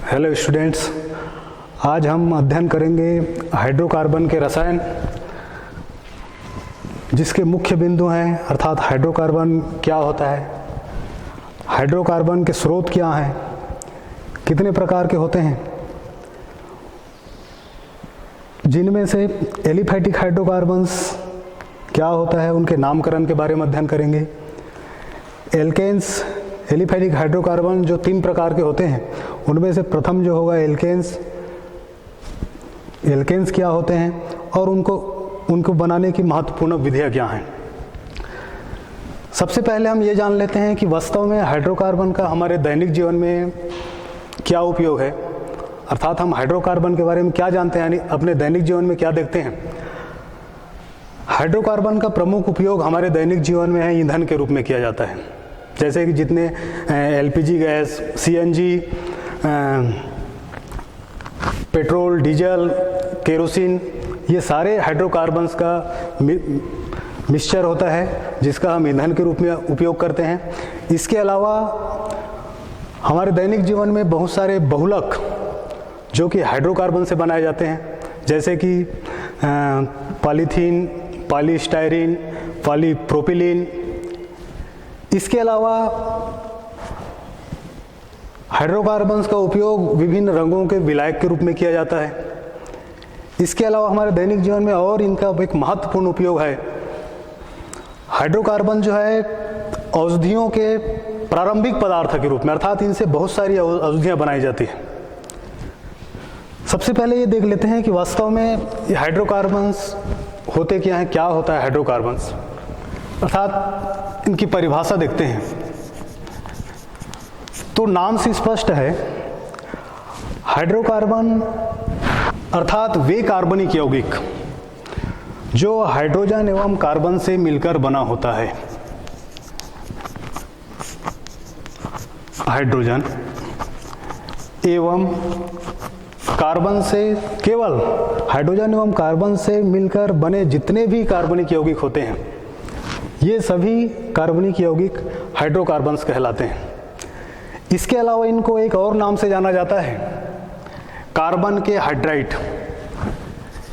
Hello students, आज हम अध्ययन करेंगे हाइड्रोकार्बन के रसायन, जिसके मुख्य बिंदु हैं अर्थात हाइड्रोकार्बन क्या होता है, हाइड्रोकार्बन के स्रोत क्या हैं, कितने प्रकार के होते हैं, जिनमें से एलिफैटिक हाइड्रोकार्बन्स क्या होता है, उनके नामकरण के बारे में अध्ययन करेंगे। एल्केन्स, एलिफैटिक हाइड्रोकार्बन जो 3 प्रकार के होते हैं, उनमें से प्रथम जो होगा एल्केन्स। एल्केन्स क्या होते हैं और उनको बनाने की महत्वपूर्ण विधियाँ क्या हैं। सबसे पहले हम ये जान लेते हैं कि वास्तव में हाइड्रोकार्बन का हमारे दैनिक जीवन में क्या उपयोग है, अर्थात हम हाइड्रोकार्बन के बारे में क्या जानते हैं, यानी अपने दैनिक जीवन में क्या देखते हैं। हाइड्रोकार्बन का प्रमुख उपयोग हमारे दैनिक जीवन में है ईंधन के रूप में किया जाता है, जैसे कि जितने LPG gas, CNG, petrol, diesel, kerosene, ये सारे हाइड्रोकार्बन्स का मिक्सचर होता है जिसका हम ईंधन के रूप में उपयोग करते हैं। इसके अलावा हमारे दैनिक जीवन में बहुत सारे बहुलक जो कि हाइड्रोकार्बन से बनाए जाते हैं, जैसे कि पॉलीथीन, पॉलीस्टायरीन, पॉलीप्रोपिलीन। इसके अलावा हाइड्रोकार्बन्स का उपयोग विभिन्न रंगों के विलायक के रूप में किया जाता है। इसके अलावा हमारे दैनिक जीवन में और इनका एक महत्वपूर्ण उपयोग है। हाइड्रोकार्बन जो है औषधियों के प्रारंभिक पदार्थ के रूप में, अर्थात इनसे बहुत सारी औषधियाँ बनाई जाती हैं। सबसे पहले ये देख लेते हैं कि वास्तव में ये हाइड्रोकार्बन्स होते क्या हैं, क्या होता है हाइड्रोकार्बन्स, अर्थात इनकी परिभाषा देखते हैं। तो नाम से स्पष्ट है, हाइड्रोकार्बन अर्थात वे कार्बनिक यौगिक जो हाइड्रोजन एवं कार्बन से मिलकर बना होता है। हाइड्रोजन एवं कार्बन से, केवल हाइड्रोजन एवं कार्बन से मिलकर बने जितने भी कार्बनिक यौगिक होते हैं, ये सभी कार्बनिक यौगिक हाइड्रोकार्बन्स कहलाते हैं। इसके अलावा इनको एक और नाम से जाना जाता है, कार्बन के हाइड्राइड।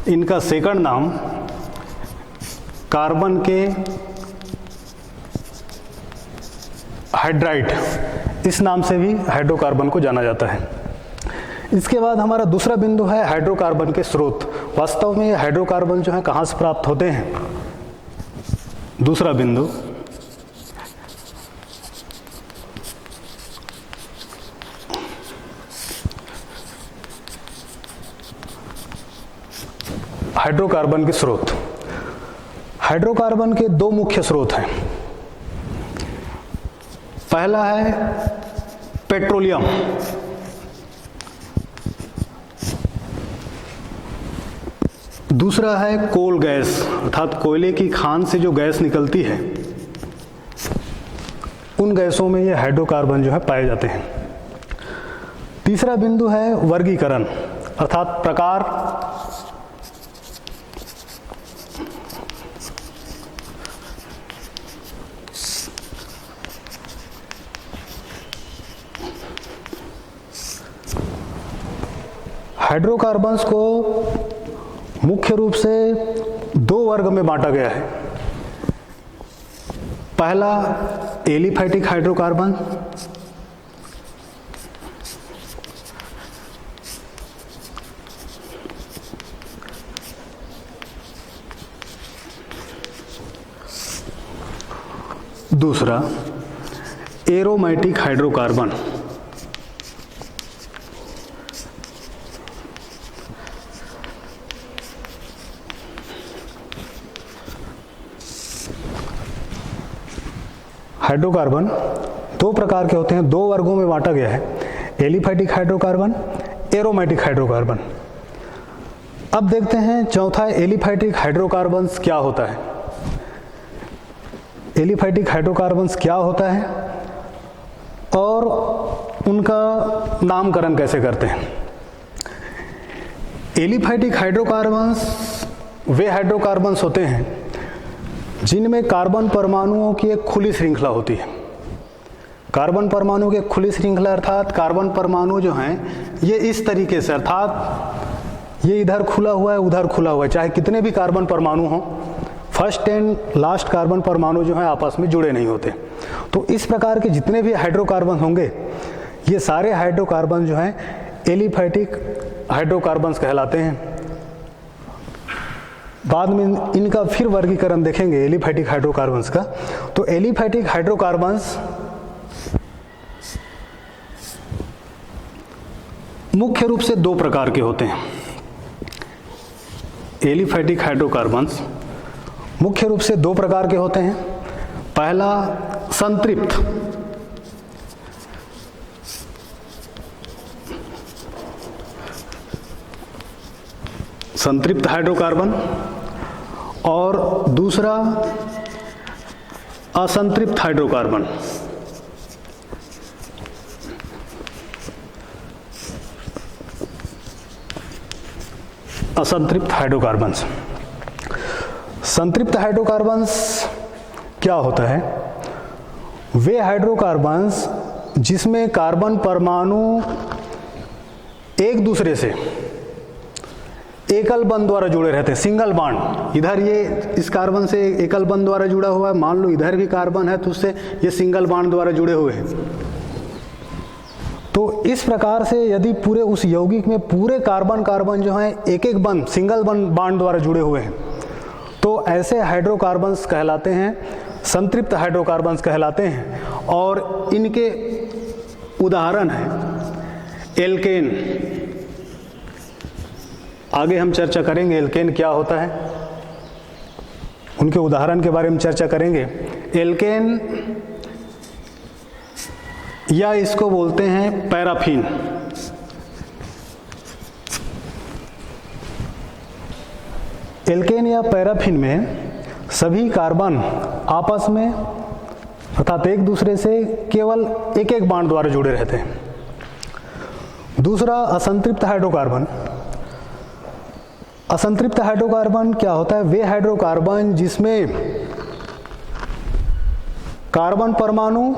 इनका सेकंड नाम कार्बन के हाइड्राइड, इस नाम से भी हाइड्रोकार्बन को जाना जाता है। इसके बाद हमारा दूसरा बिंदु है हाइड्रोकार्बन के स्रोत। वास्तव में हाइड्रोकार्बन जो है कहाँ से प्राप्त होते हैं। दूसरा बिंदु हाइड्रोकार्बन के स्रोत। हाइड्रोकार्बन के 2 मुख्य स्रोत हैं। पहला है पेट्रोलियम, दूसरा है कोल गैस, अर्थात कोयले की खान से जो गैस निकलती है, उन गैसों में ये हाइड्रोकार्बन जो है पाए जाते हैं। तीसरा बिंदु है वर्गीकरण, अर्थात प्रकार। हाइड्रोकार्बन्स को मुख्य रूप से 2 वर्ग में बांटा गया है। पहला एलिफैटिक हाइड्रोकार्बन, दूसरा एरोमेटिक हाइड्रोकार्बन। हाइड्रोकार्बन 2 प्रकार के होते हैं, 2 वर्गों में बांटा गया है, एलिफैटिक हाइड्रोकार्बन, एरोमेटिक हाइड्रोकार्बन। अब देखते हैं चौथा एलिफैटिक हाइड्रोकार्बन्स क्या होता है। एलिफैटिक हाइड्रोकार्बन्स क्या होता है और उनका नामकरण कैसे करते हैं। एलिफैटिक हाइड्रोकार्बन्स वे हाइड्रोकार्बन्स होते हैं जिनमें कार्बन परमाणुओं की एक खुली श्रृंखला होती है। कार्बन परमाणु के खुली श्रृंखला अर्थात कार्बन परमाणु जो हैं ये इस तरीके से, अर्थात ये इधर खुला हुआ है उधर खुला हुआ है, चाहे कितने भी कार्बन परमाणु हों, फर्स्ट एंड लास्ट कार्बन परमाणु जो हैं आपस में जुड़े नहीं होते। तो इस प्रकार के जितने भी हाइड्रोकार्बन होंगे ये सारे हाइड्रोकार्बन जो हैं एलिफैटिक हाइड्रोकार्बन्स कहलाते हैं। बाद में इनका फिर वर्गीकरण देखेंगे एलिफैटिक हाइड्रोकार्बन्स का। तो एलिफैटिक हाइड्रोकार्बन्स मुख्य रूप से दो प्रकार के होते हैं। एलिफैटिक हाइड्रोकार्बन्स मुख्य रूप से दो प्रकार के होते हैं। पहला संतृप्त, संतृप्त हाइड्रोकार्बन, और दूसरा असंतृप्त हाइड्रोकार्बन। असंतृप्त हाइड्रोकार्बन्स। संतृप्त हाइड्रोकार्बन्स क्या होता है? वे हाइड्रोकार्बन्स जिसमें कार्बन परमाणु एक दूसरे से एकल बंध द्वारा जुड़े रहते हैं, सिंगल बॉन्ड। इधर ये इस कार्बन से एकल बंध द्वारा जुड़ा हुआ है, मान लो इधर भी कार्बन है तो उससे ये सिंगल बॉन्ड द्वारा जुड़े हुए हैं। तो इस प्रकार से यदि पूरे उस यौगिक में पूरे कार्बन कार्बन जो हैं एक एक बंध सिंगल बॉन्ड द्वारा जुड़े हुए हैं तो ऐसे हाइड्रोकार्बन्स कहलाते हैं, संतृप्त हाइड्रोकार्बन्स कहलाते हैं। और इनके उदाहरण हैं एल्केन। आगे हम चर्चा करेंगे एल्केन क्या होता है, उनके उदाहरण के बारे में चर्चा करेंगे। एल्केन या इसको बोलते हैं पैराफिन। एल्केन या पैराफिन में सभी कार्बन आपस में अर्थात एक दूसरे से केवल एक एक बॉन्ड द्वारा जुड़े रहते हैं। दूसरा असंतृप्त हाइड्रोकार्बन। असंतृप्त हाइड्रोकार्बन क्या होता है? वे हाइड्रोकार्बन जिसमें कार्बन परमाणु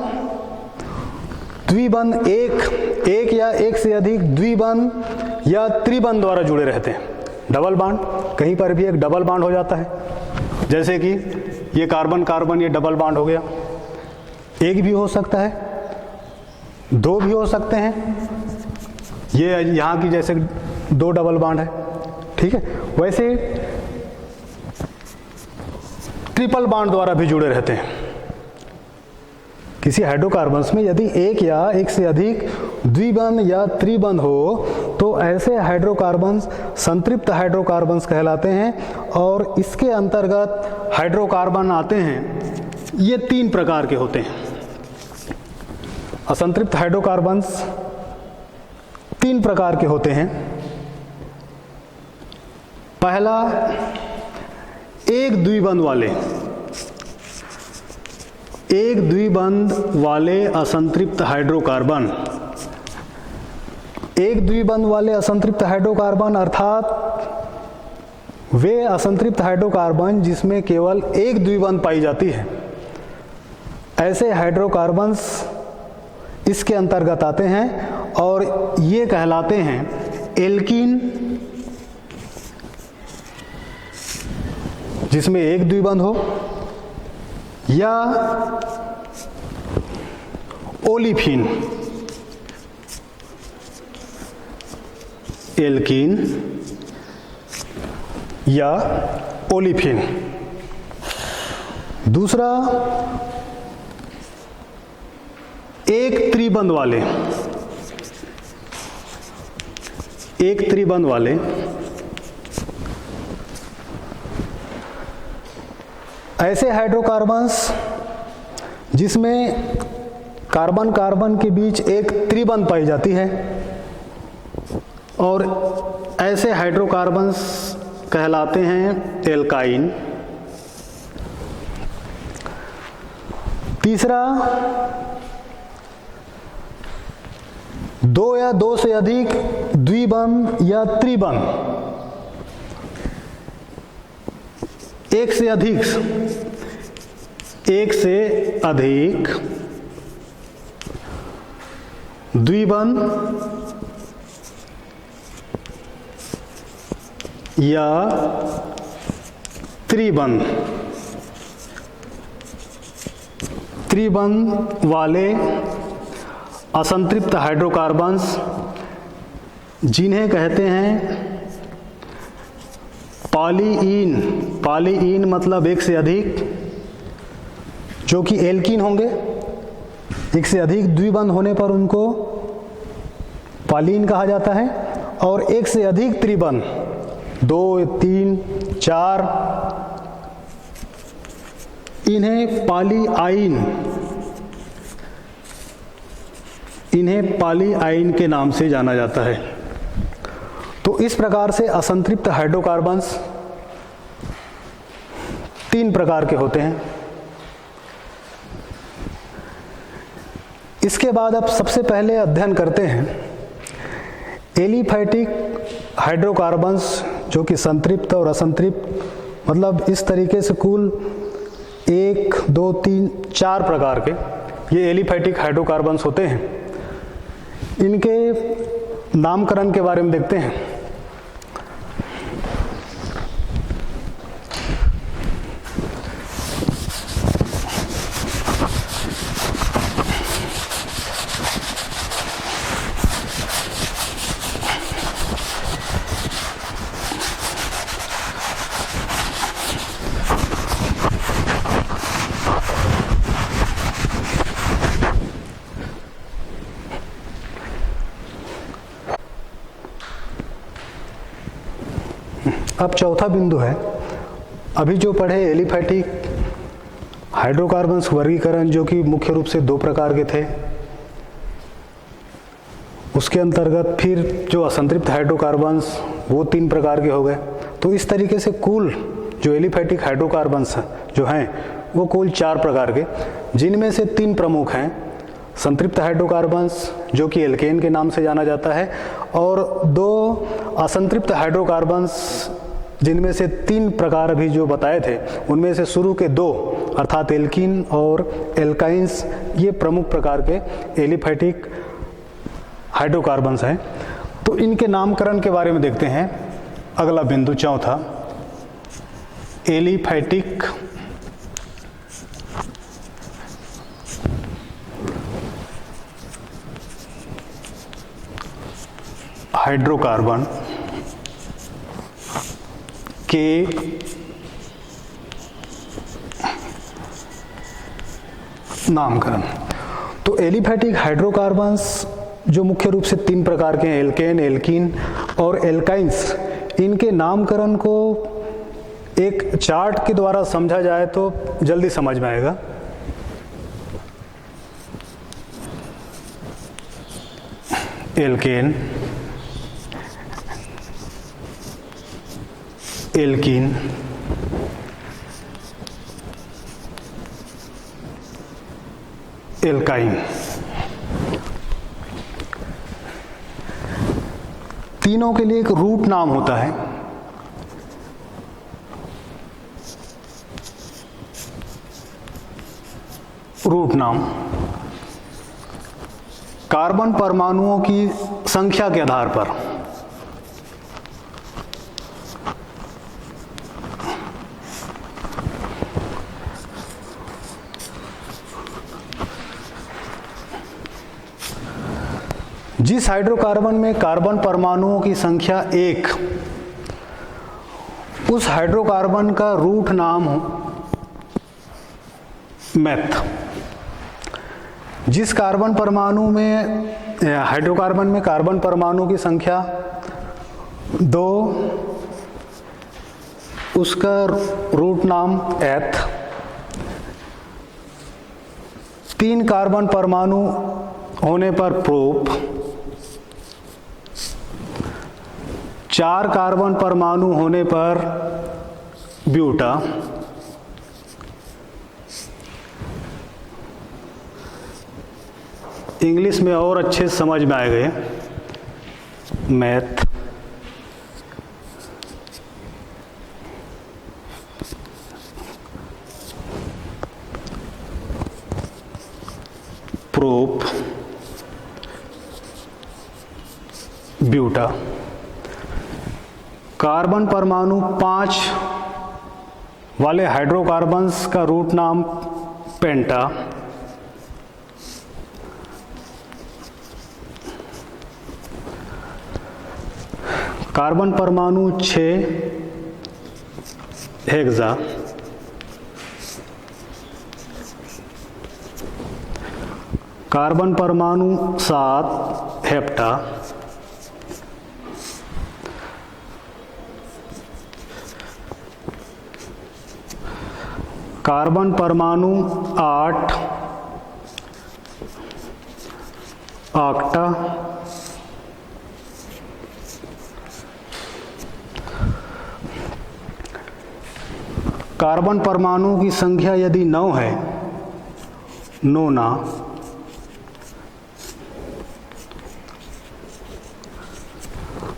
द्विबंध एक या एक से अधिक द्विबंध या त्रिबंध द्वारा जुड़े रहते हैं। डबल बॉन्ड, कहीं पर भी एक डबल बॉन्ड हो जाता है, जैसे कि ये कार्बन कार्बन ये डबल बॉन्ड हो गया। एक भी हो सकता है, दो भी हो सकते हैं, ये यहाँ की जैसे दो डबल बॉन्ड है, ठीक है। वैसे ट्रिपल बॉन्ड द्वारा भी जुड़े रहते हैं। किसी हाइड्रोकार्बन्स में यदि एक या एक से अधिक द्विबंध या त्रिबंध हो तो ऐसे हाइड्रोकार्बन्स संतृप्त हाइड्रोकार्बन्स कहलाते हैं। और इसके अंतर्गत हाइड्रोकार्बन आते हैं, ये तीन प्रकार के होते हैं। असंतृप्त हाइड्रोकार्बन्स तीन प्रकार के होते हैं। पहला एक द्विबंध वाले असंतृप्त हाइड्रोकार्बन। एक द्विबंध वाले असंतृप्त हाइड्रोकार्बन अर्थात वे असंतृप्त हाइड्रोकार्बन जिसमें केवल एक द्विबंध पाई जाती है, ऐसे हाइड्रोकार्बन्स इसके अंतर्गत आते हैं और ये कहलाते हैं एल्कीन, जिसमें एक द्विबंध हो, या ओलिफिन। एल्कीन या ओलिफिन। दूसरा एक त्रिबंध वाले ऐसे हाइड्रोकार्बन्स जिसमें कार्बन कार्बन के बीच एक त्रिबंध पाई जाती है, और ऐसे हाइड्रोकार्बन्स कहलाते हैं एल्काइन। तीसरा दो या दो से अधिक द्विबंध या त्रिबंध, एक से अधिक द्विबंध या त्रिबंध, त्रिबंध वाले असंतृप्त हाइड्रोकार्बन्स जिन्हें कहते हैं पॉलीईन। पॉलीईन मतलब एक से अधिक, जो कि एल्कीन होंगे। एक से अधिक द्विबंध होने पर उनको पॉलीन कहा जाता है, और एक से अधिक त्रिबंध, 2, 3, 4, इन्हें पॉलीआइन, इन्हें पॉलीआइन के नाम से जाना जाता है। तो इस प्रकार से असंतृप्त हाइड्रोकार्बन्स 3 प्रकार के होते हैं। इसके बाद अब सबसे पहले अध्ययन करते हैं एलिफैटिक हाइड्रोकार्बन्स, जो कि संतृप्त और असंतृप्त, मतलब इस तरीके से कुल 1, 2, 3, 4 प्रकार के ये एलिफैटिक हाइड्रोकार्बन्स होते हैं। इनके नामकरण के बारे में देखते हैं। अब चौथा बिंदु है, अभी जो पढ़े एलिफैटिक हाइड्रोकार्बन्स वर्गीकरण, जो कि मुख्य रूप से 2 प्रकार के थे, उसके अंतर्गत फिर जो असंतृप्त हाइड्रोकार्बन्स वो 3 प्रकार के हो गए। तो इस तरीके से कुल जो एलिफैटिक हाइड्रोकार्बन्स जो हैं वो कुल 4 प्रकार के, जिनमें से 3 प्रमुख हैं। संतृप्त हाइड्रोकार्बन्स, जो कि एल्केन के नाम से जाना जाता है, और 2 असंतृप्त हाइड्रोकार्बन्स, जिनमें से 3 प्रकार अभी जो बताए थे, उनमें से शुरू के 2 अर्थात एल्कीन और एल्काइंस, ये प्रमुख प्रकार के एलिफैटिक हाइड्रोकार्बन्स हैं। तो इनके नामकरण के बारे में देखते हैं। अगला बिंदु चौथा, एलिफैटिक हाइड्रोकार्बन के नामकरण। तो एलिफैटिक हाइड्रोकार्बन्स जो मुख्य रूप से 3 प्रकार के हैं, एल्केन, एल्कीन और एल्काइंस, इनके नामकरण को एक चार्ट के द्वारा समझा जाए तो जल्दी समझ में आएगा। एल्केन, एल्कीन, एल्काइन, तीनों के लिए एक रूट नाम होता है। रूट नाम कार्बन परमाणुओं की संख्या के आधार पर जिस हाइड्रोकार्बन में कार्बन परमाणुओं की संख्या 1, उस हाइड्रोकार्बन का रूट नाम हो मेथ। जिस कार्बन परमाणु में हाइड्रोकार्बन में कार्बन परमाणु की संख्या 2, उसका रूट नाम एथ। 3 कार्बन परमाणु होने पर प्रोप, 4 कार्बन परमाणु होने पर ब्यूटा, इंग्लिश में और अच्छे समझ में आ गए, मैथ। Prop, buta. कार्बन परमाणु 5 वाले हाइड्रोकार्बन्स का रूट नाम पेंटा। कार्बन परमाणु 6 हेक्सा। कार्बन परमाणु 7 हेप्टा। कार्बन परमाणु 8 ऑक्टा। कार्बन परमाणु की संख्या यदि 9 है, नोना।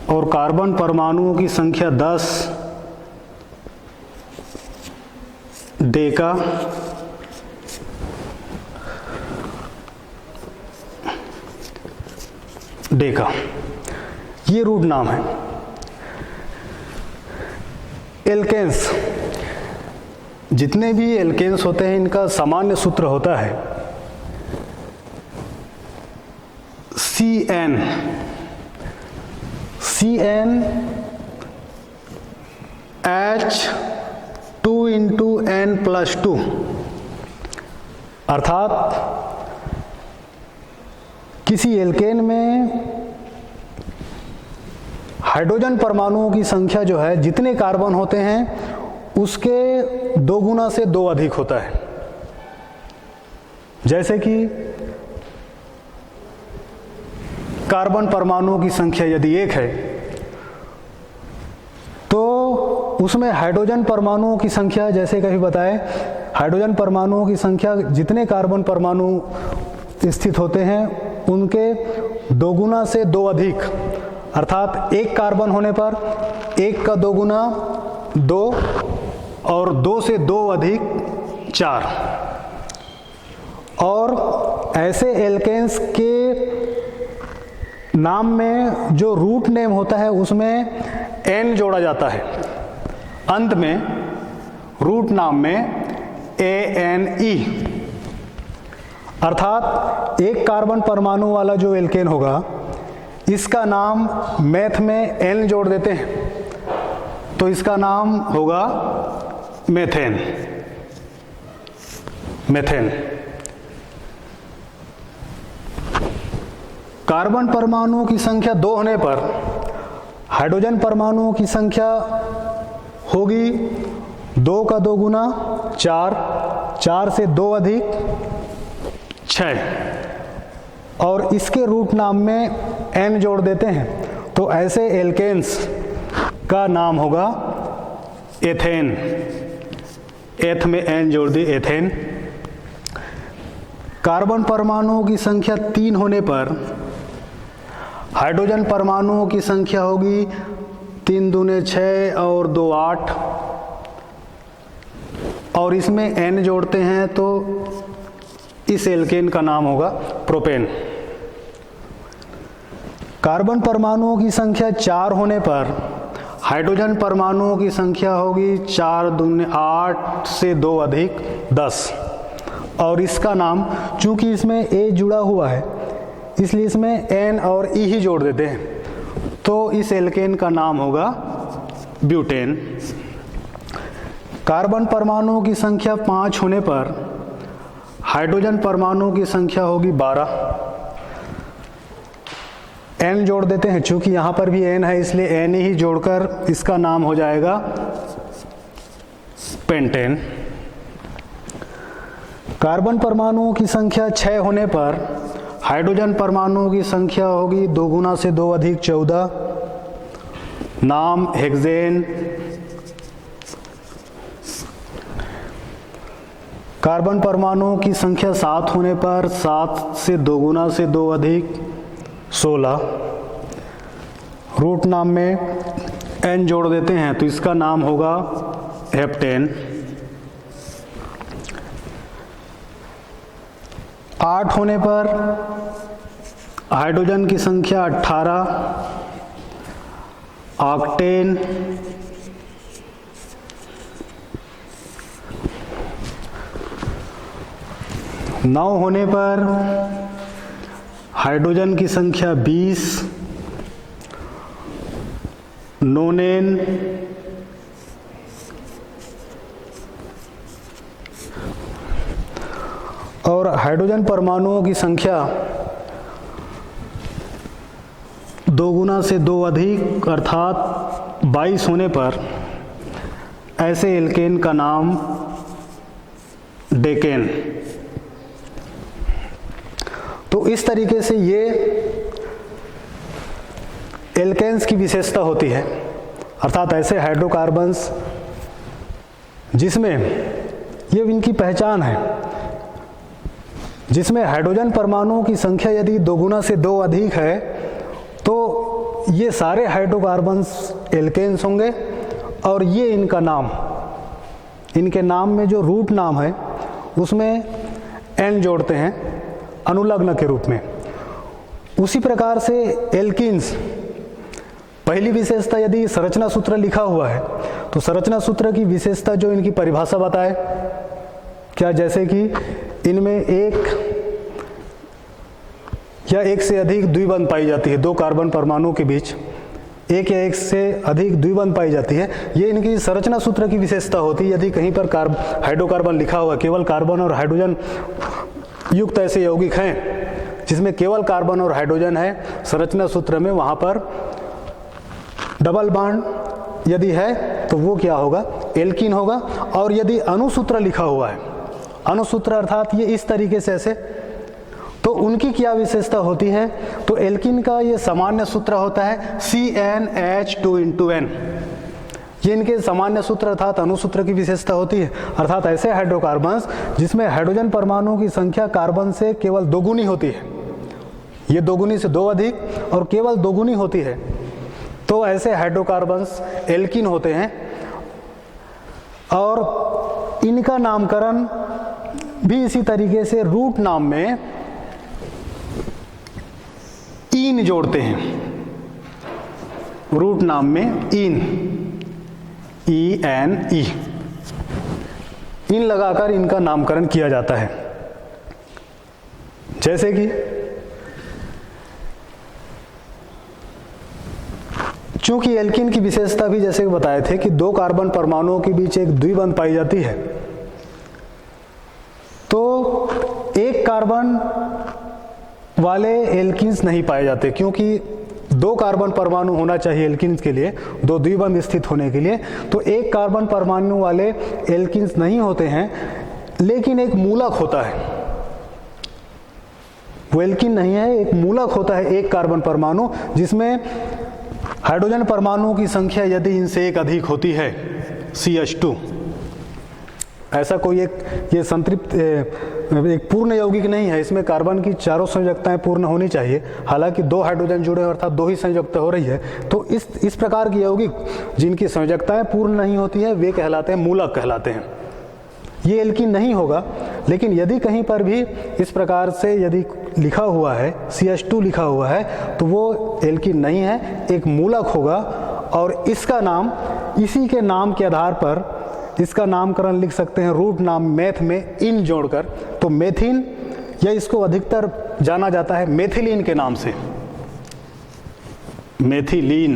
और कार्बन परमाणुओं की संख्या 10, डेका। डेका ये रूट नाम है। एल्केन्स, जितने भी एल्केन्स होते हैं इनका सामान्य सूत्र होता है CN। CN H2 into N+2, अर्थात किसी एल्केन में हाइड्रोजन परमाणुओं की संख्या जो है, जितने कार्बन होते हैं उसके 2 गुना से 2 अधिक होता है। जैसे कि कार्बन परमाणुओं की संख्या यदि 1 है तो उसमें हाइड्रोजन परमाणुओं की संख्या, जैसे कभी बताए, हाइड्रोजन परमाणुओं की संख्या जितने कार्बन परमाणु स्थित होते हैं उनके 2 गुना से 2 अधिक, अर्थात 1 कार्बन होने पर 1 का 2 गुना 2 और 2 से 2 अधिक 4। और ऐसे एल्केन्स के नाम में जो रूट नेम होता है उसमें N जोड़ा जाता है। अंत में रूट नाम में ANE, अर्थात 1 कार्बन परमाणु वाला जो एल्केन होगा इसका नाम मैथ में N जोड़ देते हैं तो इसका नाम होगा मेथेन। मेथेन। कार्बन परमाणुओं की संख्या 2 होने पर हाइड्रोजन परमाणुओं की संख्या होगी 2 का 2 गुना 4, 4 से 2 अधिक 6, और इसके रूट नाम में N जोड़ देते हैं तो ऐसे एल्केन्स का नाम होगा एथेन। एथ में N जोड़ दी, एथेन। कार्बन परमाणुओं की संख्या 3 होने पर हाइड्रोजन परमाणुओं की संख्या होगी 3 दूने 6 और 2 8, और इसमें N जोड़ते हैं तो इस एल्केन का नाम होगा प्रोपेन। कार्बन परमाणुओं की संख्या 4 होने पर हाइड्रोजन परमाणुओं की संख्या होगी 4 दूने 8 से 2 अधिक 10, और इसका नाम, चूंकि इसमें A जुड़ा हुआ है इसलिए इसमें N और E ही जोड़ देते हैं तो इस एल्केन का नाम होगा ब्यूटेन। कार्बन परमाणुओं की संख्या 5 होने पर हाइड्रोजन परमाणुओं की संख्या होगी 12। N जोड़ देते हैं, चूंकि यहाँ पर भी N है इसलिए N ही जोड़कर इसका नाम हो जाएगा पेंटेन। कार्बन परमाणुओं की संख्या 6 होने पर हाइड्रोजन परमाणुओं की संख्या होगी 2 गुना से 2 अधिक 14, नाम हेक्सेन। कार्बन परमाणुओं की संख्या 7 होने पर 7 से 2 गुना से 2 अधिक 16, रूट नाम में N जोड़ देते हैं तो इसका नाम होगा हेप्टेन। 8 होने पर हाइड्रोजन की संख्या 18, ऑक्टेन, नौ होने पर हाइड्रोजन की संख्या 20, नोनेन, और हाइड्रोजन परमाणुओं की संख्या 2 गुना से 2 अधिक अर्थात 22 होने पर ऐसे एल्केन का नाम डेकेन। तो इस तरीके से ये एल्केन्स की विशेषता होती है, अर्थात ऐसे हाइड्रोकार्बन्स जिसमें ये इनकी पहचान है, जिसमें हाइड्रोजन परमाणुओं की संख्या यदि 2 गुना से 2 अधिक है तो ये सारे हाइड्रोकार्बन्स एल्केन्स होंगे और ये इनका नाम, इनके नाम में जो रूट नाम है उसमें एन जोड़ते हैं अनुलग्न के रूप में। उसी प्रकार से एल्कीन्स, पहली विशेषता यदि संरचना सूत्र लिखा हुआ है तो संरचना सूत्र की विशेषता जो इनकी परिभाषा बताए क्या, जैसे कि इनमें एक या एक से अधिक द्विबंध पाई जाती है, 2 कार्बन परमाणुओं के बीच एक या एक से अधिक द्विबंध पाई जाती है। ये इनकी संरचना सूत्र की विशेषता होती है। यदि कहीं पर हाइड्रोकार्बन लिखा हुआ, केवल कार्बन और हाइड्रोजन युक्त ऐसे यौगिक हैं जिसमें केवल कार्बन और हाइड्रोजन है, संरचना सूत्र में वहाँ पर डबल बॉन्ड यदि है तो वो क्या होगा, एल्कीन होगा। और यदि अणुसूत्र लिखा हुआ है, अणुसूत्र अर्थात ये इस तरीके से ऐसे, तो उनकी क्या विशेषता होती है, तो एल्कीन का ये सामान्य सूत्र होता है CnH2n। ये इनके सामान्य सूत्र अर्थात अणुसूत्र की विशेषता होती है। अर्थात ऐसे हाइड्रोकार्बन्स जिसमें हाइड्रोजन परमाणुओं की संख्या कार्बन से केवल 2 गुनी होती है, ये 2 गुनी से 2 अधिक और केवल 2 गुनी होती है, तो ऐसे हाइड्रोकार्बन्स एल्कीन होते हैं। और इनका नामकरण भी इसी तरीके से रूट नाम में ईन जोड़ते हैं, रूट नाम में ईन, ENE, इन लगाकर इनका नामकरण किया जाता है। जैसे कि चूंकि एल्कीन की विशेषता भी जैसे बताए थे कि 2 कार्बन परमाणुओं के बीच एक द्विबंध पाई जाती है, तो 1 कार्बन वाले एल्कीन्स नहीं पाए जाते, क्योंकि 2 कार्बन परमाणु होना चाहिए एल्कीन्स के लिए, 2 द्विबंध स्थित होने के लिए, तो 1 कार्बन परमाणु वाले एल्कीन्स नहीं होते हैं। लेकिन एक मूलक होता है, वो एल्कीन नहीं है, एक मूलक होता है 1 कार्बन परमाणु, जिसमें हाइड्रोजन परमाणुओं की संख्या यदि इनसे 1 अधिक होती है, CH2। ऐसा कोई एक ये संतृप्त एक पूर्ण यौगिक नहीं है, इसमें कार्बन की चारों संयोजकताएं पूर्ण होनी चाहिए। हालांकि 2 हाइड्रोजन जुड़े अर्थात 2 ही संयोजकता हो रही है, तो इस प्रकार के यौगिक जिनकी संयोजकताएं पूर्ण नहीं होती है वे कहलाते हैं, मूलक कहलाते हैं। ये एल्कीन नहीं होगा। लेकिन यदि कहीं पर भी इस प्रकार से यदि लिखा हुआ है CH2 लिखा हुआ है तो वो एल्कीन नहीं है, एक मूलक होगा। और इसका नाम, इसी के नाम के आधार पर इसका नामकरण लिख सकते हैं रूट नाम मैथ में इन जोड़कर, तो मेथिन, या इसको अधिकतर जाना जाता है मेथिलीन के नाम से, मेथिलीन।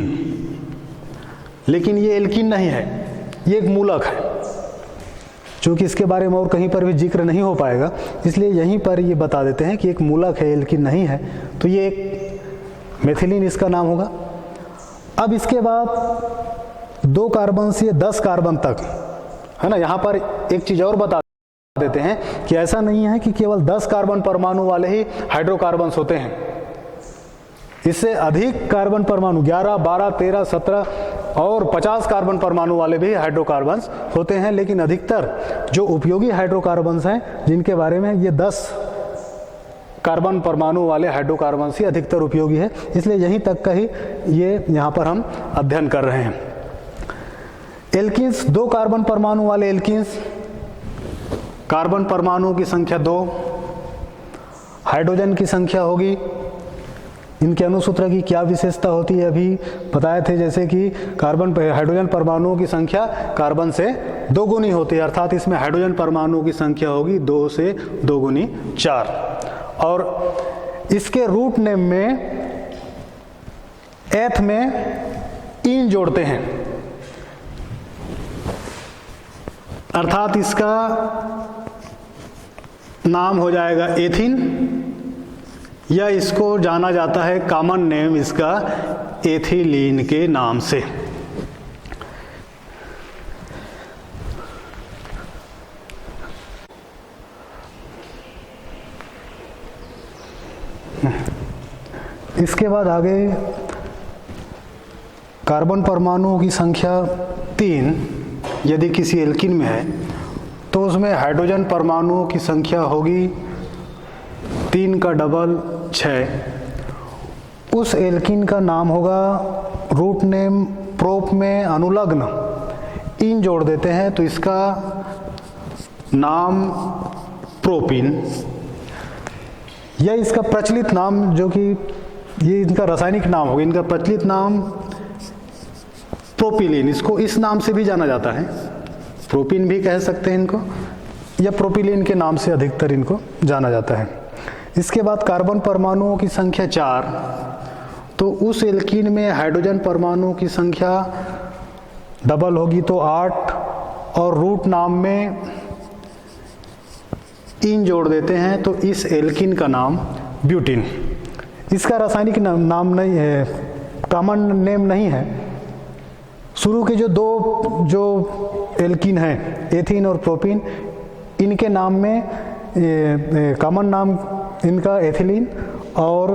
लेकिन ये एल्कीन नहीं है, ये एक मूलक है। चूंकि इसके बारे में और कहीं पर भी जिक्र नहीं हो पाएगा, इसलिए यहीं पर ये बता देते हैं कि एक मूलक है, एल्कीन नहीं है, तो ये एक मेथिलीन इसका नाम होगा। अब इसके बाद 2 कार्बन से 10 कार्बन तक है ना। यहाँ पर एक चीज और बता देते हैं कि ऐसा नहीं है कि केवल 10 कार्बन परमाणु वाले ही हाइड्रोकार्बन्स होते हैं। इससे अधिक कार्बन परमाणु 11, 12, 13, 17 और 50 कार्बन परमाणु वाले भी हाइड्रोकार्बन्स होते हैं। लेकिन अधिकतर जो उपयोगी हाइड्रोकार्बन्स हैं, जिनके बारे में ये 10 कार्बन परमाणु वाले हाइड्रोकार्बन्स ही अधिकतर उपयोगी है, इसलिए यहीं तक का ही ये यहाँ पर हम अध्ययन कर रहे हैं। एल्कीन्स, 2 कार्बन परमाणु वाले एल्कीन्स, कार्बन परमाणुओं की संख्या 2, हाइड्रोजन की संख्या होगी इनके अणुसूत्र की क्या विशेषता होती है अभी बताए थे, जैसे कि कार्बन हाइड्रोजन परमाणुओं की संख्या कार्बन से 2 गुनी होती है, अर्थात इसमें हाइड्रोजन परमाणुओं की संख्या होगी 2 से 2 गुनी 4। और इसके रूट नेम में एथ में इन जोड़ते हैं, अर्थात इसका नाम हो जाएगा एथिन, या इसको जाना जाता है कॉमन नेम इसका एथिलीन के नाम से। इसके बाद आगे कार्बन परमाणुओं की संख्या 3 यदि किसी एल्कीन में है तो उसमें हाइड्रोजन परमाणुओं की संख्या होगी 3 का डबल 6। उस एल्कीन का नाम होगा, रूट नेम प्रोप में अनुलग्न इन जोड़ देते हैं तो इसका नाम प्रोपीन, या इसका प्रचलित नाम जो कि ये इनका रासायनिक नाम होगा, इनका प्रचलित नाम प्रोपिलीन, इसको इस नाम से भी जाना जाता है, प्रोपीन भी कह सकते हैं इनको, या प्रोपिलीन के नाम से अधिकतर इनको जाना जाता है। इसके बाद कार्बन परमाणुओं की संख्या 4, तो उस एल्कीन में हाइड्रोजन परमाणुओं की संख्या डबल होगी तो 8, और रूट नाम में इन जोड़ देते हैं तो इस एल्कीन का नाम ब्यूटीन। इसका रासायनिक नाम नहीं है, कॉमन नेम नहीं है। शुरू के जो एल्कीन हैं एथीन और प्रोपीन, इनके नाम में कॉमन नाम इनका एथिलीन, और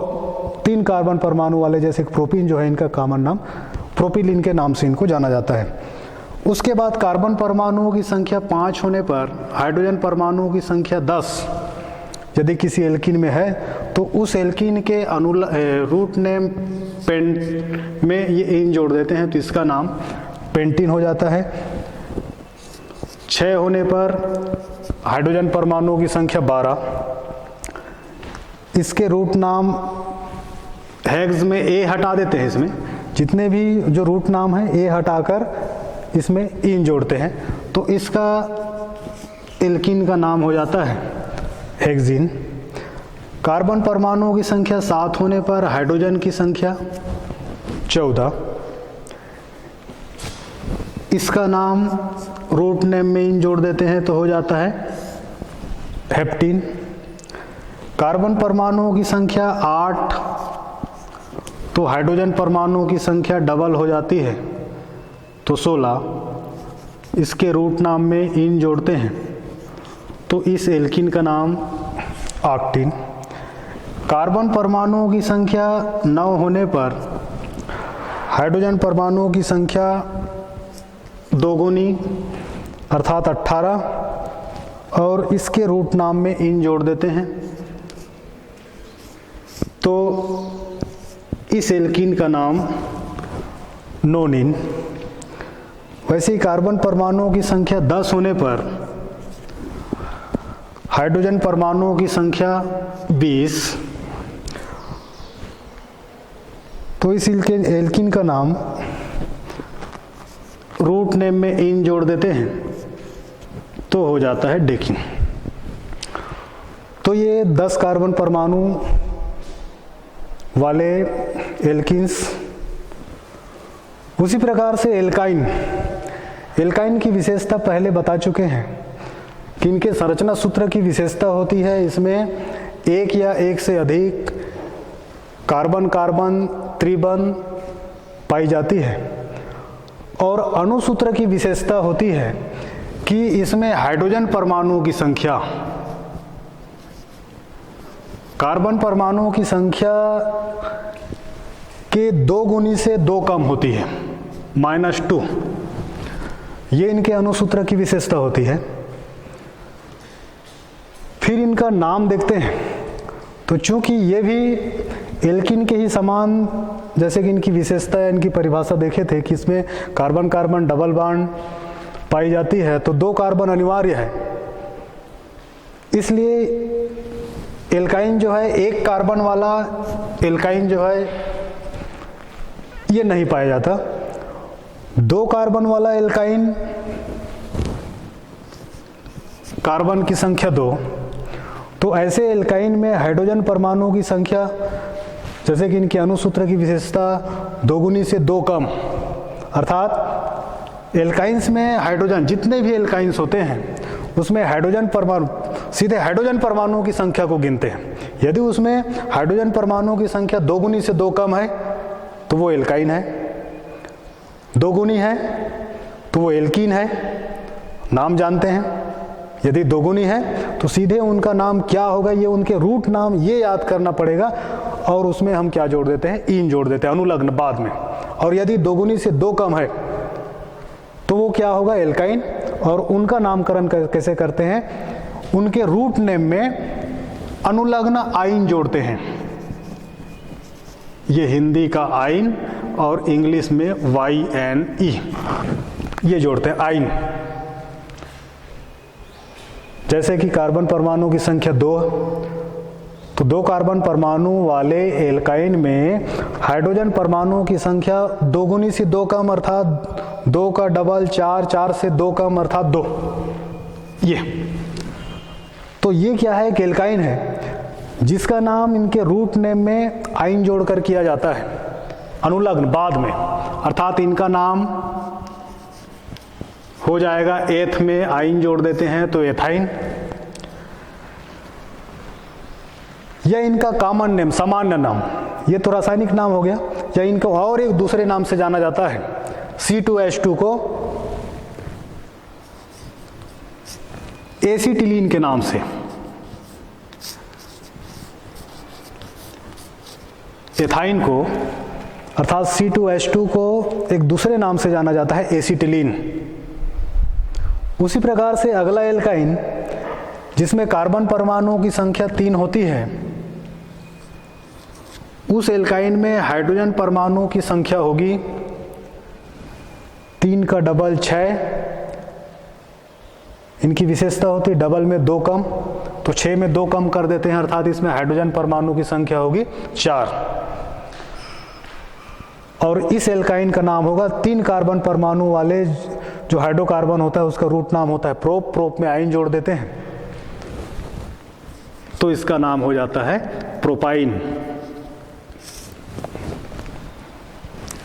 3 कार्बन परमाणु वाले जैसे प्रोपीन जो है इनका कॉमन नाम प्रोपिलीन के नाम से इनको जाना जाता है। उसके बाद कार्बन परमाणुओं की संख्या 5 होने पर हाइड्रोजन परमाणुओं की संख्या 10 यदि किसी एल्कीन में है तो उस एल्कीन के रूट नेम पेंट में ये इन जोड़ देते हैं तो इसका नाम पेंटीन हो जाता है। 6 होने पर हाइड्रोजन परमाणुओं की संख्या 12, इसके रूट नाम हेक्स में ए हटा देते हैं, इसमें जितने भी जो रूट नाम है ए हटाकर इसमें इन जोड़ते हैं तो इसका एल्कीन का नाम हो जाता है हेक्सीन। कार्बन परमाणुओं की संख्या 7 होने पर हाइड्रोजन की संख्या 14, इसका नाम रूट नेम में इन जोड़ देते हैं तो हो जाता है हेप्टीन। कार्बन परमाणुओं की संख्या 8, तो हाइड्रोजन परमाणुओं की संख्या डबल हो जाती है तो 16, इसके रूट नाम में इन जोड़ते हैं तो इस एल्कीन का नाम ऑक्टीन। कार्बन परमाणुओं की संख्या 9 होने पर हाइड्रोजन परमाणुओं की संख्या 2 गुनी अर्थात 18, और इसके रूट नाम में इन जोड़ देते हैं तो इस एल्कीन का नाम नोनिन। वैसे ही कार्बन परमाणुओं की संख्या 10 होने पर हाइड्रोजन परमाणुओं की संख्या 20, तो इस एल्कीन का नाम रूट नेम में इन जोड़ देते हैं तो हो जाता है डेकिन। तो ये 10 कार्बन परमाणु वाले एल्कीन्स। उसी प्रकार से एल्काइन की विशेषता पहले बता चुके हैं कि इनके संरचना सूत्र की विशेषता होती है, इसमें एक या एक से अधिक कार्बन कार्बन त्रिबंध पाई जाती है, और अणु सूत्र की विशेषता होती है कि इसमें हाइड्रोजन परमाणुओं की संख्या कार्बन परमाणुओं की संख्या के 2 गुनी से 2 कम होती है, -2। ये इनके अणुसूत्र की विशेषता होती है। फिर इनका नाम देखते हैं तो चूंकि ये भी एल्कीन के ही समान, जैसे कि इनकी विशेषता या इनकी परिभाषा देखे थे कि इसमें carbon carbon double bond pi जाती है तो 2 कार्बन अनिवार्य है, इसलिए एल्काइन जो है, एक कार्बन वाला एल्काइन जो है ये नहीं पाया जाता। 2 कार्बन वाला एल्काइन, कार्बन की संख्या 2, तो ऐसे एल्काइन में हाइड्रोजन परमाणुओं की संख्या, जैसे कि इनके अणुसूत्र की विशेषता 2 गुनी से 2 कम, अर्थात एल्काइंस में हाइड्रोजन, जितने भी एल्काइंस होते हैं उसमें हाइड्रोजन परमाणु, सीधे हाइड्रोजन परमाणुओं की संख्या को गिनते हैं। यदि उसमें हाइड्रोजन परमाणुओं की संख्या 2 गुनी से 2 कम है तो वो एल्काइन है, 2 गुनी है तो वो एल्कीन है, नाम जानते हैं। यदि 2 गुनी है तो सीधे उनका नाम क्या होगा, ये उनके रूट नाम ये याद करना पड़ेगा, और उसमें हम क्या जोड़ देते हैं, ईन जोड़ देते हैं अनुलग्न बाद में। और यदि 2 गुनी से 2 कम है तो वो क्या होगा, एल्काइन। और उनका नामकरण कैसे करते हैं, उनके रूट नेम में अनुलग्न आइन जोड़ते हैं। ये हिंदी का आइन और इंग्लिश में YNE, ये जोड़ते हैं आइन। जैसे कि कार्बन परमाणु की संख्या 2, तो 2 कार्बन परमाणु वाले एल्काइन में हाइड्रोजन परमाणुओं की संख्या 2 गुनी से 2 कम, अर्थात 2 का डबल 4, 4 से 2 कम अर्थात 2। ये तो ये क्या है, एक एल्काइन है जिसका नाम इनके रूट नेम में आइन जोड़कर किया जाता है अनुलग्न बाद में, अर्थात इनका नाम हो जाएगा, एथ में आइन जोड़ देते हैं तो एथाइन। यह इनका कॉमन नेम, सामान्य नाम, ये तो रासायनिक नाम हो गया। या इनको और एक दूसरे नाम से जाना जाता है, C2H2 को एसिटिलीन के नाम से, एथाइन को अर्थात C2H2 को एक दूसरे नाम से जाना जाता है एसिटिलीन। उसी प्रकार से अगला एल्काइन जिसमें कार्बन परमाणुओं की संख्या 3 होती है, उस एल्काइन में हाइड्रोजन परमाणुओं की संख्या होगी 3 का डबल 6। इनकी विशेषता होती है डबल में 2 कम, तो 6 में 2 कम कर देते हैं, अर्थात इसमें हाइड्रोजन परमाणु की संख्या होगी 4। और इस एल्काइन का नाम होगा, 3 कार्बन परमाणु वाले जो हाइड्रोकार्बन होता है उसका रूट नाम होता है प्रोप, प्रोप में आइन जोड़ देते हैं तो इसका नाम हो जाता है प्रोपाइन।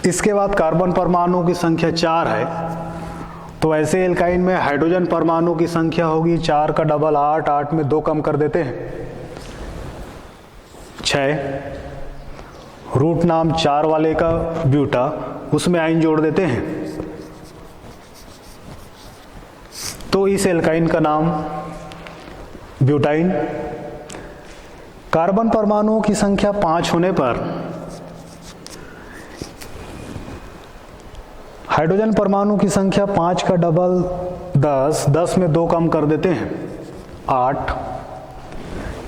इसके बाद कार्बन परमाणु की संख्या 4 है, तो ऐसे एल्काइन में हाइड्रोजन परमाणु की संख्या होगी 4 का डबल 8, 8 में 2 कम कर देते हैं 6। रूट नाम 4 वाले का ब्यूटा, उसमें आइन जोड़ देते हैं तो इस एल्काइन का नाम ब्यूटाइन। कार्बन परमाणुओं की संख्या 5 होने पर हाइड्रोजन परमाणु की संख्या 5 का डबल 10, 10 में 2 कम कर देते हैं 8।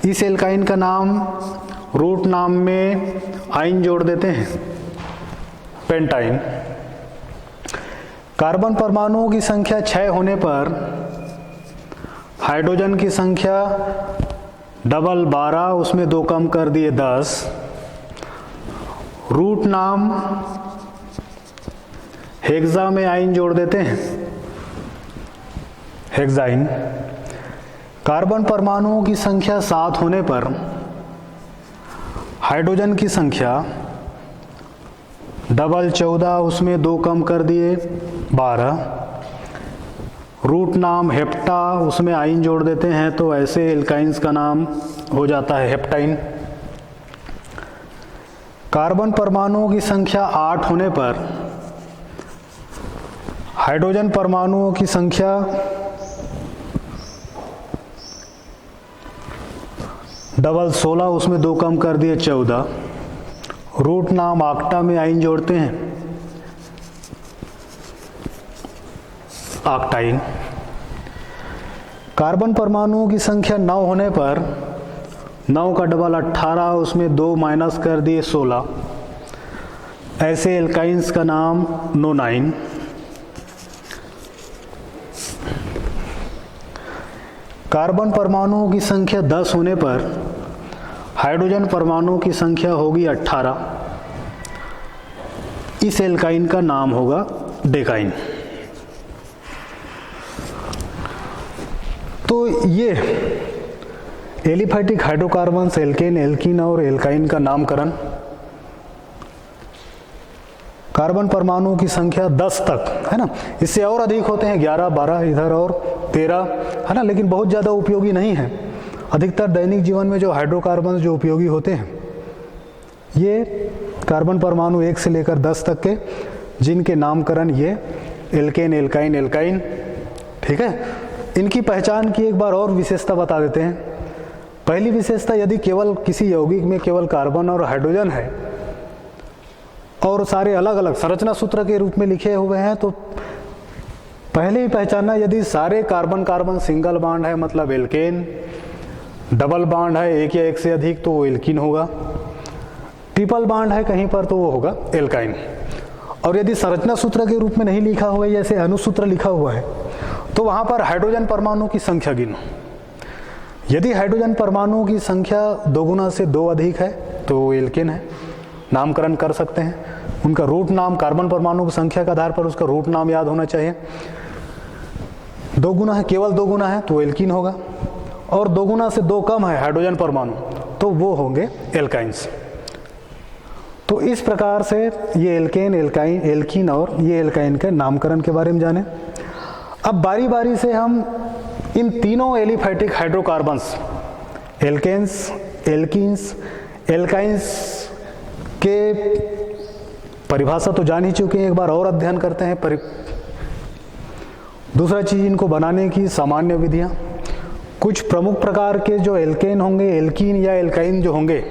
इस एल्काइन का नाम रूट नाम में आइन जोड़ देते हैं पेंटाइन। कार्बन परमाणुओं की संख्या 6 होने पर हाइड्रोजन की संख्या डबल 12, उसमें 2 कम कर दिए 10। रूट नाम हेक्सा में आइन जोड़ देते हैं हेक्साइन। कार्बन परमाणुओं की संख्या 7 होने पर हाइड्रोजन की संख्या डबल 14, उसमें 2 कम कर दिए 12। रूट नाम हेप्टा, उसमें आइन जोड़ देते हैं तो ऐसे एल्काइंस का नाम हो जाता है हेप्टाइन। कार्बन परमाणुओं की संख्या 8 होने पर हाइड्रोजन परमाणुओं की संख्या डबल 16, उसमें 2 कम कर दिए 14। रूट नाम आक्टा में आइन जोड़ते हैं आक्टाइन। कार्बन परमाणुओं की संख्या 9 होने पर 9 का डबल 18, उसमें 2 माइनस कर दिए 16। ऐसे एल्काइंस का नाम नोनाइन। कार्बन परमाणुओं की संख्या 10 होने पर हाइड्रोजन परमाणु की संख्या होगी 18। इस एल्काइन का नाम होगा डेकाइन। तो ये एलिफैटिक हाइड्रोकार्बन्स, एल्केन, एल्कीन और एल्काइन का नामकरण कार्बन परमाणु की संख्या 10 तक, है ना। इससे और अधिक होते हैं 11, 12 इधर और 13, है ना, लेकिन बहुत ज़्यादा उपयोगी नहीं है। अधिकतर दैनिक जीवन में जो हाइड्रोकार्बन जो उपयोगी होते हैं ये कार्बन परमाणु 1 से लेकर 10 तक के, जिनके नामकरण ये एल्केन, एल्काइन, एल्काइन, ठीक है। इनकी पहचान की एक बार और विशेषता बता देते हैं। पहली विशेषता, यदि केवल किसी यौगिक में केवल कार्बन और हाइड्रोजन है और सारे अलग अलग संरचना सूत्र के रूप में लिखे हुए हैं, तो पहले ही पहचानना, यदि सारे कार्बन कार्बन सिंगल बॉन्ड है मतलब एल्केन, डबल बॉन्ड है एक या एक से अधिक तो वो एल्कीन होगा, ट्रिपल बॉन्ड है कहीं पर तो वो होगा एल्काइन। और यदि संरचना सूत्र के रूप में नहीं लिखा हुआ है, जैसे अनुसूत्र लिखा हुआ है, तो वहाँ पर हाइड्रोजन परमाणु की संख्या गिनो। यदि हाइड्रोजन परमाणु की संख्या 2 गुना से 2 अधिक है तो वो एल्केन है, नामकरण कर सकते हैं। उनका रूट नाम, कार्बन परमाणु की संख्या के आधार पर उसका रूट नाम याद होना चाहिए। 2 गुना है, केवल 2 गुना है तो एल्कीन होगा, और 2 गुना से 2 कम है हाइड्रोजन परमाणु तो वो होंगे एल्काइंस। तो इस प्रकार से ये एल्केन, एल्काइन, एल्कीन और ये एल्काइन के नामकरण के बारे में जाने। अब बारी बारी से हम इन तीनों aliphatic hydrocarbons, alkanes, alkenes, alkynes के परिभाषा तो जान ही चुके हैं, एक बार और अध्ययन करते हैं। दूसरा चीज, इनको बनाने की सामान्य विधियां, कुछ प्रमुख प्रकार के जो एल्केन होंगे, एल्कीन या एल्काइन जो होंगे,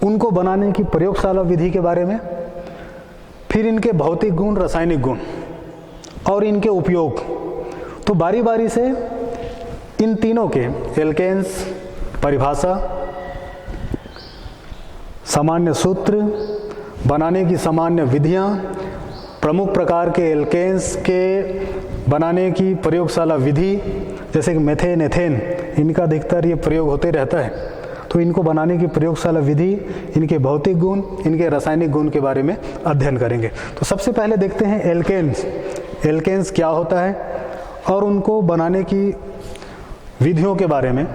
उनको बनाने की प्रयोगशाला विधि के बारे में, फिर इनके भौतिक गुण, रासायनिक गुण और इनके उपयोग। तो बारी बारी से इन तीनों के, एल्केन्स परिभाषा, सामान्य सूत्र, बनाने की सामान्य विधियां, प्रमुख प्रकार के एल्केन्स के बनाने की प्रयोगशाला विधि, जैसे कि मेथेन, एथेन, इनका अधिकतर ये प्रयोग होते रहता है, तो इनको बनाने की प्रयोगशाला विधि, इनके भौतिक गुण, इनके रासायनिक गुण के बारे में अध्ययन करेंगे। तो सबसे पहले देखते हैं एल्केन्स। एल्केन्स क्या होता है और उनको बनाने की विधियों के बारे में।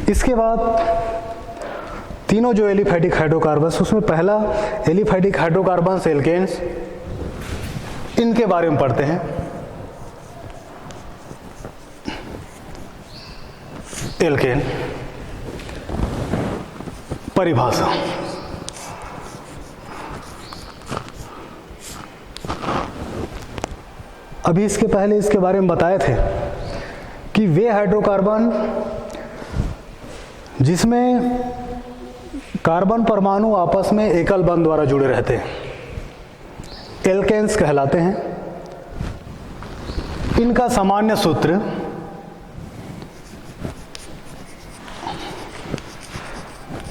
इसके बाद तीनों जो एलिफैटिक हाइड्रोकार्बन्स, उसमें पहला एलिफैटिक हाइड्रोकार्बन्स एल्केन्स, इनके बारे में पढ़ते हैं। एल्केन परिभाषा। अभी इसके पहले इसके बारे में बताए थे कि वे हाइड्रोकार्बन जिसमें कार्बन परमाणु आपस में एकल बंध द्वारा जुड़े रहते हैं, एल्केन्स कहलाते हैं। इनका सामान्य सूत्र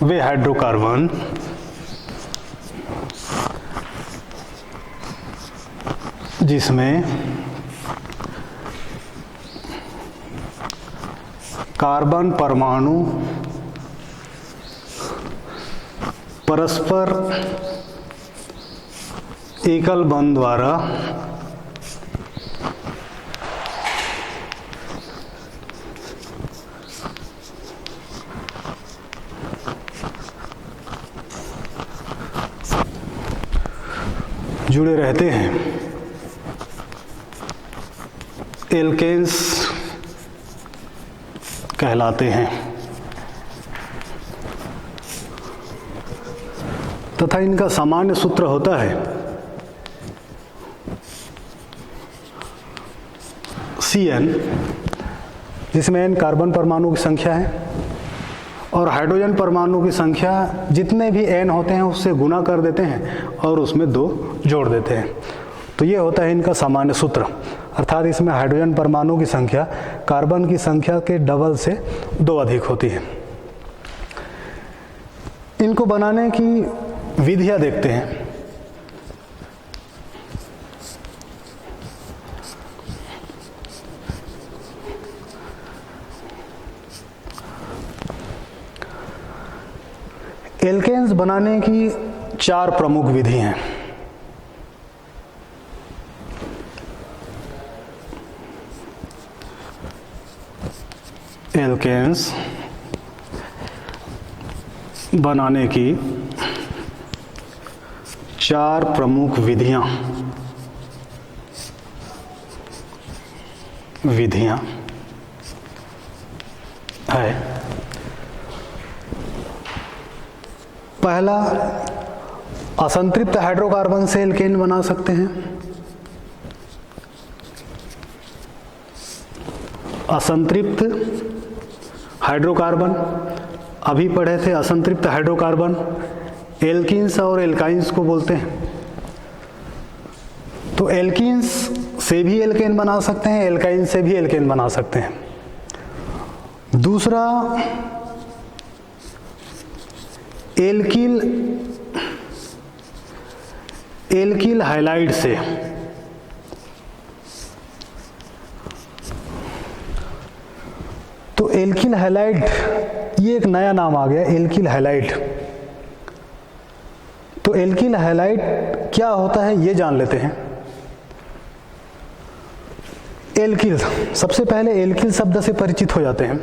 वे हाइड्रोकार्बन जिसमें कार्बन परमाणु परस्पर एकल बंध द्वारा जुड़े रहते हैं, एल्केन्स कहलाते हैं। तथा इनका सामान्य सूत्र होता है CN, जिसमें N कार्बन परमाणु की संख्या है और हाइड्रोजन परमाणु की संख्या जितने भी N होते हैं उससे गुना कर देते हैं और उसमें 2 जोड़ देते हैं। तो ये होता है इनका सामान्य सूत्र, अर्थात इसमें हाइड्रोजन परमाणु की संख्या कार्बन की संख्या के डबल से 2 अधिक होती है। इनको बनाने की विधियां देखते हैं। एल्केन्स बनाने की 4 प्रमुख विधि हैं। एल्केन्स बनाने की 4 प्रमुख विधियां है। पहला, असंतृप्त हाइड्रोकार्बन से एल्केन बना सकते हैं। असंतृप्त हाइड्रोकार्बन, अभी पढ़े थे असंतृप्त हाइड्रोकार्बन एल्कीन्स और एल्काइंस को बोलते हैं। तो एल्कीन्स से भी एल्केन बना सकते हैं, एल्काइन से भी एल्केन बना सकते हैं। दूसरा, एल्किल हाइलाइड से, तो एल्किल हाइलाइड ये एक नया नाम आ गया, एल्किल हाइलाइड। तो एल्किल हाइलाइड क्या होता है ये जान लेते हैं। एल्किल, सबसे पहले एल्किल शब्द से परिचित हो जाते हैं।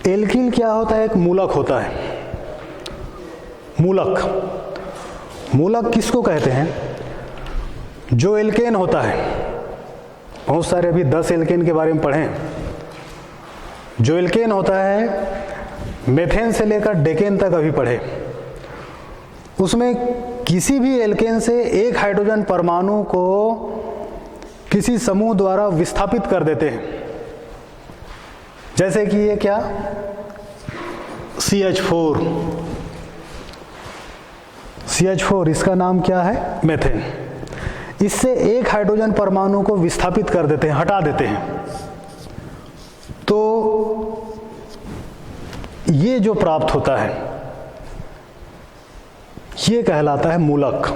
एल्किल क्या होता है? एक मूलक होता है। मूलक किसको कहते हैं? जो एल्केन होता है, बहुत सारे अभी 10 एल्केन के बारे में पढ़ें। जो एल्केन होता है मेथेन से लेकर डेकेन तक अभी पढ़े, उसमें किसी भी एल्केन से एक हाइड्रोजन परमाणु को किसी समूह द्वारा विस्थापित कर देते हैं। जैसे कि ये क्या, CH4, इसका नाम क्या है? मेथेन। इससे एक हाइड्रोजन परमाणु को विस्थापित कर देते हैं, हटा देते हैं। तो ये जो प्राप्त होता है ये कहलाता है मूलक।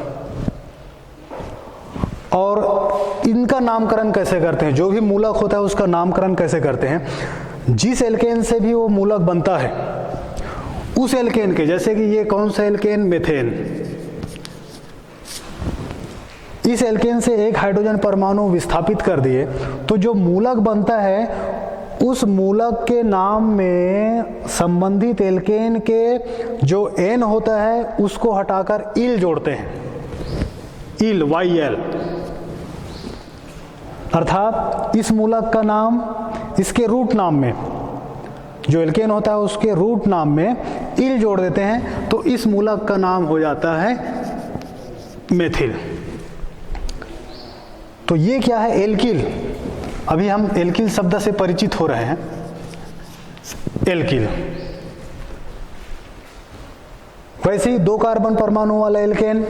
और इनका नामकरण कैसे करते हैं? जो भी मूलक होता है उसका नामकरण कैसे करते हैं? जिस एल्केन से भी वो मूलक बनता है उस एल्केन के, जैसे कि ये कौन सा एल्केन? मेथेन। इस एल्केन से एक हाइड्रोजन परमाणु विस्थापित कर दिए तो जो मूलक बनता है उस मूलक के नाम में संबंधित एल्केन के जो N होता है उसको हटाकर इल जोड़ते हैं, इल, YL। अर्थात इस मूलक का नाम इसके रूट नाम में, जो एल्केन होता है उसके रूट नाम में इल जोड़ देते हैं, तो इस मूलक का नाम हो जाता है मेथिल। तो ये क्या है? एल्किल। अभी हम एल्किल शब्द से परिचित हो रहे हैं। एल्किल वैसे ही 2 कार्बन परमाणु वाला एल्केन,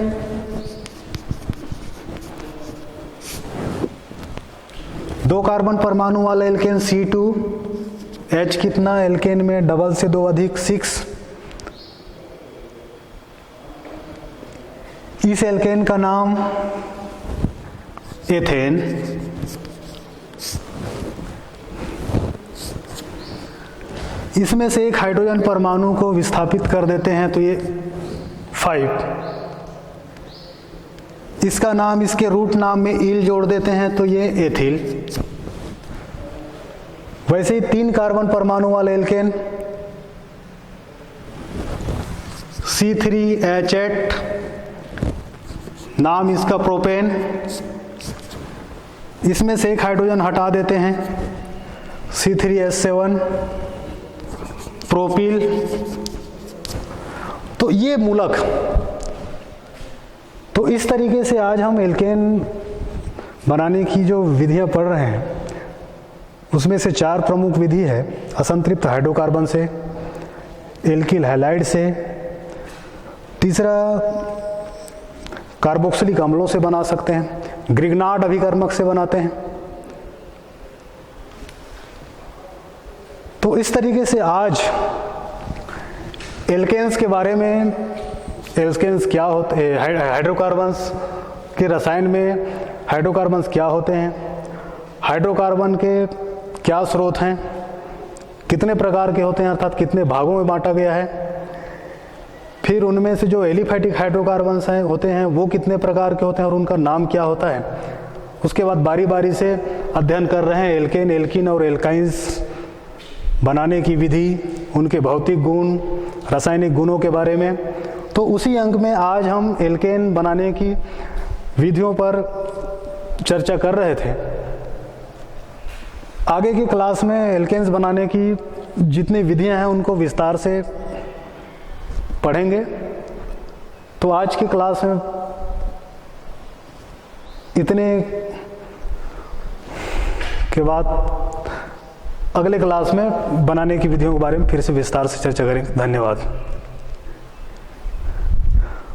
दो कार्बन परमाणु वाला एल्केन C2, H कितना एल्केन में? डबल से 2 अधिक 6। इस एल्केन का नाम एथेन। इसमें से एक हाइड्रोजन परमाणु को विस्थापित कर देते हैं तो ये 5। इसका नाम इसके रूट नाम में ईल जोड़ देते हैं तो ये एथिल। वैसे ही 3 कार्बन परमाणु वाले एल्केन C3H8, नाम इसका प्रोपेन, इसमें से एक हाइड्रोजन हटा देते हैं C3H7 प्रोपिल। तो ये मूलक, तो इस तरीके से आज हम एल्केन बनाने की जो विधियां पढ़ रहे हैं उसमें से 4 प्रमुख विधि है। असंतृप्त हाइड्रोकार्बन से, एल्किल हैलाइड से, तीसरा कार्बोक्सिलिक अम्लों से बना सकते हैं, ग्रिग्नार्ड अभिकर्मक से बनाते हैं। तो इस तरीके से आज एल्केन्स के बारे में, एल्केन्स क्या होते हैं, हाइड्रोकार्बन्स के रसायन में हाइड्रोकार्बन्स क्या होते हैं, हाइड्रोकार्बन के क्या स्रोत हैं, कितने प्रकार के होते हैं अर्थात कितने भागों में बांटा गया है, फिर उनमें से जो एलिफैटिक हाइड्रोकार्बन्स हैं होते हैं वो कितने प्रकार के होते हैं और उनका नाम क्या होता है। उसके बाद बारी बारी से अध्ययन कर रहे हैं एल्केन, एल्कीन और एल्काइंस बनाने की विधि, उनके भौतिक गुण, रासायनिक गुणों के बारे में। तो उसी अंक में आज हम एल्केन बनाने की विधियों पर चर्चा कर रहे थे। आगे की क्लास में एल्केन्स बनाने की जितनी विधियां हैं उनको विस्तार से पढ़ेंगे। तो आज की क्लास में इतने के बाद अगले क्लास में बनाने की विधियों के बारे में फिर से विस्तार से चर्चा करेंगे। धन्यवाद।